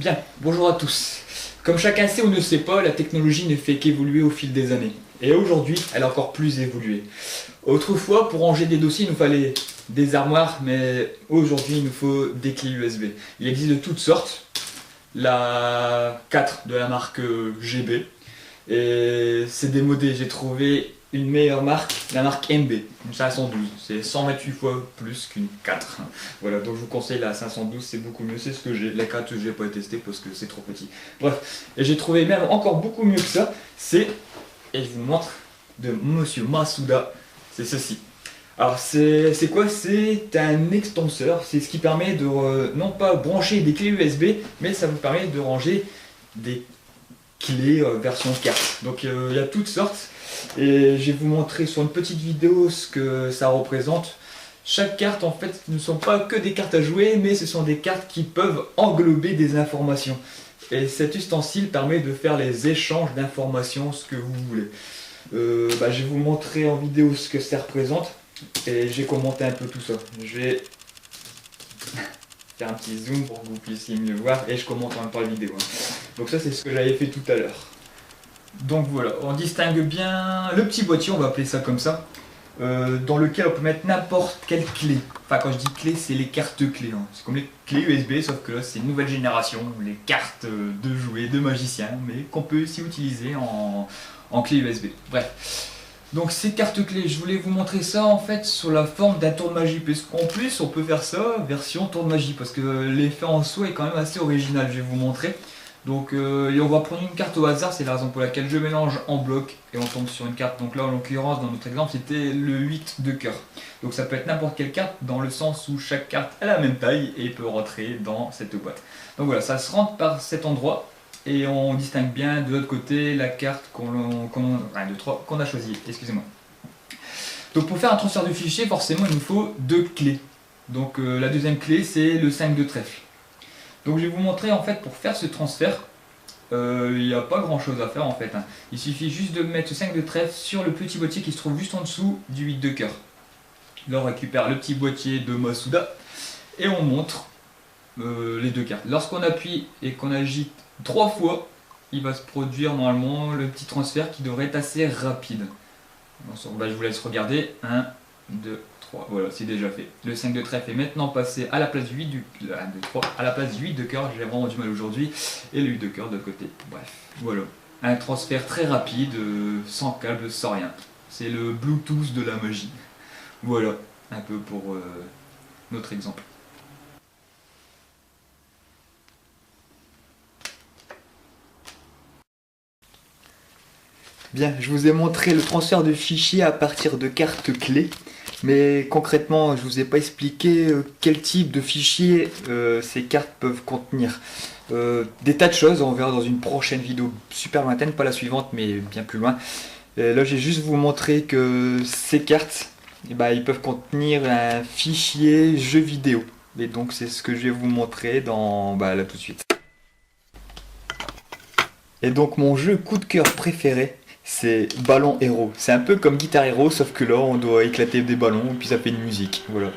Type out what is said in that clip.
Bien, bonjour à tous. Comme chacun sait ou ne sait pas, la technologie ne fait qu'évoluer au fil des années. Et aujourd'hui, elle a encore plus évolué. Autrefois, pour ranger des dossiers, il nous fallait des armoires, mais aujourd'hui, il nous faut des clés USB. Il existe de toutes sortes. La 4 de la marque GB. Et c'est démodé, j'ai trouvé une meilleure marque, la marque MB, une 512. C'est 128 fois plus qu'une 4. Voilà, donc je vous conseille la 512, c'est beaucoup mieux, c'est ce que j'ai. La 4, je n'ai pas testé parce que c'est trop petit. Bref, et j'ai trouvé même encore beaucoup mieux que ça, c'est, et je vous montre, de Monsieur Masuda, c'est ceci. Alors c'est quoi? C'est un extenseur, c'est ce qui permet de non pas brancher des clés USB, mais ça vous permet de ranger des clés version carte. Donc il y a toutes sortes et je vais vous montrer sur une petite vidéo ce que ça représente. Chaque carte en fait ne sont pas que des cartes à jouer, mais ce sont des cartes qui peuvent englober des informations. Et cet ustensile permet de faire les échanges d'informations, ce que vous voulez. Je vais vous montrer en vidéo ce que ça représente et j'ai commenté un peu tout ça. Je vais faire un petit zoom pour que vous puissiez mieux voir et je commente en même temps la vidéo. Donc ça c'est ce que j'avais fait tout à l'heure. Donc voilà, on distingue bien le petit boîtier, on va appeler ça comme ça, dans lequel on peut mettre n'importe quelle clé. Enfin quand je dis clé, c'est les cartes clés. Hein. C'est comme les clés USB, sauf que là c'est une nouvelle génération, les cartes de jouets, de magiciens, mais qu'on peut aussi utiliser en clé USB. Bref. Donc ces cartes clés, je voulais vous montrer ça en fait sur la forme d'un tour de magie, puisqu'en plus on peut faire ça version tour de magie, parce que l'effet en soi est quand même assez original, je vais vous montrer. Donc et on va prendre une carte au hasard, c'est la raison pour laquelle je mélange en bloc et on tombe sur une carte. Donc là en l'occurrence dans notre exemple c'était le 8 de cœur. Donc ça peut être n'importe quelle carte dans le sens où chaque carte a la même taille et peut rentrer dans cette boîte. Donc voilà, ça se rentre par cet endroit. Et on distingue bien de l'autre côté la carte qu'on a choisie. Excusez-moi. Donc pour faire un transfert de fichier, forcément il nous faut deux clés. Donc la deuxième clé c'est le 5 de trèfle. Donc je vais vous montrer en fait pour faire ce transfert, il n'y a pas grand chose à faire en fait. Hein. Il suffit juste de mettre ce 5 de trèfle sur le petit boîtier qui se trouve juste en dessous du 8 de cœur. Là on récupère le petit boîtier de Masuda et on montre les deux cartes. Lorsqu'on appuie et qu'on agite 3 fois, il va se produire normalement le petit transfert qui devrait être assez rapide. Je vous laisse regarder. 1, 2, 3. Voilà, c'est déjà fait. Le 5 de trèfle est maintenant passé à la place du 8 à la place du 8 de cœur. J'ai vraiment du mal aujourd'hui. Et le 8 de cœur de côté. Bref, voilà. Un transfert très rapide, sans câble, sans rien. C'est le Bluetooth de la magie. Voilà, un peu pour notre exemple. Bien, je vous ai montré le transfert de fichiers à partir de cartes clés, mais concrètement, je vous ai pas expliqué quel type de fichiers ces cartes peuvent contenir. Des tas de choses, on verra dans une prochaine vidéo super lointaine, pas la suivante, mais bien plus loin. Et là, j'ai juste vous montrer que ces cartes, ils peuvent contenir un fichier jeu vidéo. Et donc, c'est ce que je vais vous montrer dans là tout de suite. Et donc, mon jeu coup de cœur préféré, c'est Ballon Héros. C'est un peu comme Guitar Hero, sauf que là on doit éclater des ballons et puis ça fait une musique. Voilà.